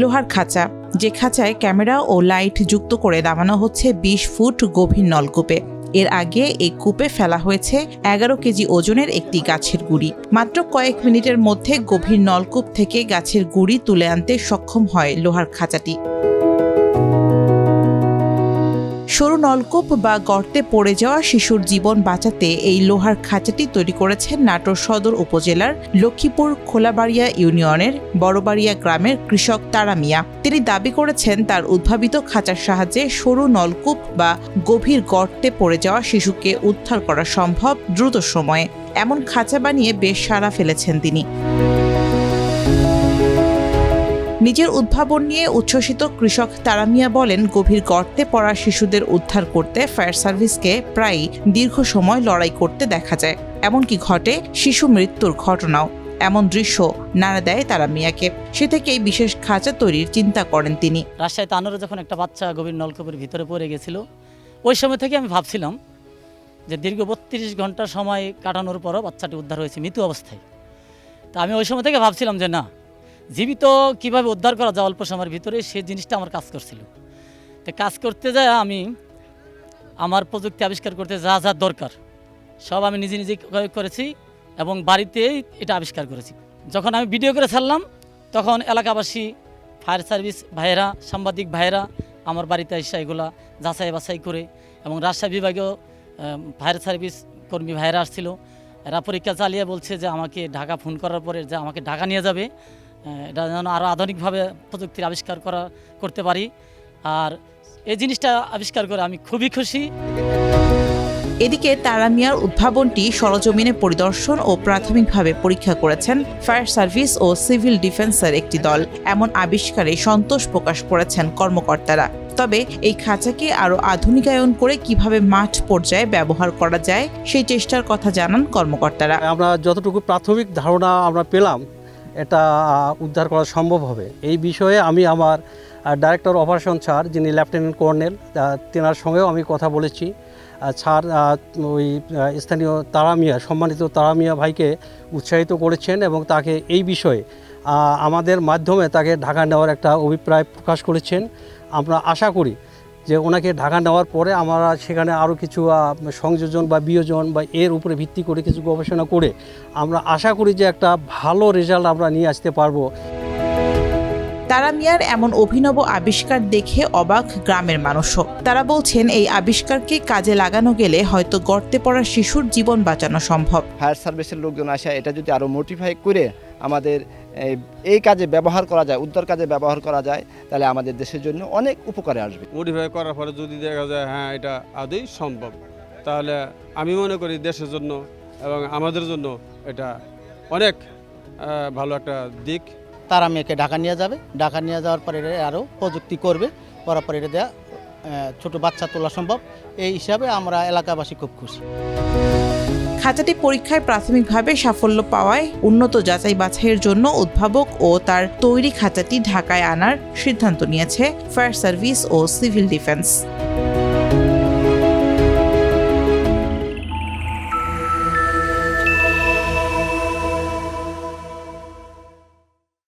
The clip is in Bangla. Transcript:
লোহার খাঁচা, যে খাঁচায় ক্যামেরা ও লাইট যুক্ত করে নামানো হচ্ছে 20 ফুট গভীর নলকূপে। এর আগে এই কূপে ফেলা হয়েছে 11 কেজি ওজনের একটি গাছের গুঁড়ি। মাত্র কয়েক মিনিটের মধ্যে গভীর নলকূপ থেকে গাছের গুঁড়ি তুলে আনতে সক্ষম হয় লোহার খাঁচাটি। সরু নলকূপ বা গর্তে পড়ে যাওয়া শিশুর জীবন বাঁচাতে এই লোহার খাঁচাটি তৈরি করেছেন নাটোর সদর উপজেলার লক্ষ্মীপুর খোলাবাড়িয়া ইউনিয়নের বড়বাড়িয়া গ্রামের কৃষক তারা মিয়া। তিনি দাবি করেছেন তার উদ্ভাবিত খাঁচার সাহায্যে সরু নলকূপ বা গভীর গর্তে পড়ে যাওয়া শিশুকে উদ্ধার করা সম্ভব দ্রুত সময়ে। এমন খাঁচা বানিয়ে বেশ সাড়া ফেলেছেন তিনি। নিজের উদ্ভাবন নিয়ে উচ্ছ্বসিত কৃষক তারা মিয়া বলেন, গভীর গর্তে পড়া শিশুদের উদ্ধার করতে ফায়ার সার্ভিসকে প্রায়ই দীর্ঘ সময় লড়াই করতে দেখা যায়। এমনকি ঘটে শিশু মৃত্যুর ঘটনাও। এমন দৃশ্য নাড়া দেয় তারা মিয়াকে। সে থেকেই বিশেষ খাঁচা তৈরির চিন্তা করেন তিনি। রাজশাহী তানোরে যখন একটা বাচ্চা গভীর নলকূপের ভিতরে পড়ে গেছিল, ওই সময় থেকে আমি ভাবছিলাম যে দীর্ঘ 32 ঘন্টা সময় কাটানোর পরও বাচ্চাটি উদ্ধার হয়েছে মৃত্যু অবস্থায়। তা আমি ওই সময় থেকে ভাবছিলাম যে না, জীবিত কিভাবে উদ্ধার করা যায় অল্প সময়ের ভিতরে, সেই জিনিসটা আমার কাজ করছিল। তো কাজ করতে যায় আমি আমার প্রযুক্তি আবিষ্কার করতে যা যা দরকার সব আমি নিজে নিজে করেছি এবং বাড়িতেই এটা আবিষ্কার করেছি। যখন আমি ভিডিও করে ছাড়লাম তখন এলাকাবাসী, ফায়ার সার্ভিস ভাইয়েরা, সাংবাদিক ভাইয়েরা আমার বাড়িতে এসে এগুলা যাচাই বাছাই করে, এবং রাজশাহী বিভাগীয় ফায়ার সার্ভিস কর্মী ভাইয়েরা আসছিল, এরা পরীক্ষা চালিয়ে বলছে যে আমাকে ঢাকা ফোন করার পরে যে আমাকে ঢাকা নিয়ে যাবে, এটা যেন আরও আধুনিকভাবে প্রযুক্তির আবিষ্কার করতে পারি। আর এই জিনিসটা আবিষ্কার করে আমি খুবই খুশি। এদিকে তারা মিয়ার উদ্ভাবনটি সরজমিনে পরিদর্শন ও প্রাথমিকভাবে পরীক্ষা করেছেন ফায়ার সার্ভিস ও সিভিল ডিফেন্সের একটি দল। এমন আবিষ্কারে সন্তোষ প্রকাশ করেছেন কর্মকর্তারা। তবে এই খাঁচাকে আরও আধুনিকায়ন করে কিভাবে মাঠ পর্যায়ে ব্যবহার করা যায় সেই চেষ্টার কথা জানান কর্মকর্তারা। আমরা যতটুকু প্রাথমিক ধারণা আমরা পেলাম, এটা উদ্ধার করা সম্ভব হবে। এই বিষয়ে আমি আমার ডাইরেক্টর অপারেশন স্যার, যিনি লেফটেন্যান্ট কর্নেল, তেনার সঙ্গেও আমি কথা বলেছি। স্যার ওই স্থানীয় তারা মিয়া, সম্মানিত তারা মিয়া ভাইকে উৎসাহিত করেছেন এবং তাকে এই বিষয়ে আমাদের মাধ্যমে তাকে ঢাকা নেওয়ার একটা অভিপ্রায় প্রকাশ করেছেন। আমরা আশা করি যে ওনাকে ঢাকা নেওয়ার পরে আমরা সেখানে আরও কিছু সংযোজন বা বিয়োজন বা এর উপরে ভিত্তি করে কিছু গবেষণা করে আমরা আশা করি যে একটা ভালো রেজাল্ট আমরা নিয়ে আসতে পারবো। তারা মিয়ার এমন অভিনব আবিষ্কার দেখে অবাক গ্রামের মানুষও। তারা বলছেন এই আবিষ্কারকে কাজে লাগানো গেলে হয়তো গর্তে পড়া শিশুর জীবন বাঁচানো সম্ভব। ফায়ার সার্ভিসের লোকজন আসে এটা যদি আরও মোটিফাই করে আমাদের এই কাজে ব্যবহার করা যায়, উদ্ধার কাজে ব্যবহার করা যায়, তাহলে আমাদের দেশের জন্য অনেক উপকারে আসবে। মোটিফাই করার পরে যদি দেখা যায় হ্যাঁ এটা আদৌ সম্ভব, তাহলে আমি মনে করি দেশের জন্য এবং আমাদের জন্য এটা অনেক ভালো একটা দিক। তারা মেয়েকে ঢাকা নিয়ে যাবে, ঢাকা নিয়ে যাওয়ার পরে আরও প্রযুক্তি করবে, করার পরে এটা দেওয়া ছোটো বাচ্চা তোলা সম্ভব। এই হিসাবে আমরা এলাকাবাসী খুব খুশি। খাঁচাটি পরীক্ষায় প্রাথমিকভাবে সাফল্য পাওয়ায় উন্নত যাচাই বাছাইয়ের জন্য উদ্ভাবক ও তার তৈরি খাঁচাটি ঢাকায় আনার সিদ্ধান্ত নিয়েছে ফায়ার সার্ভিস ও সিভিল ডিফেন্স।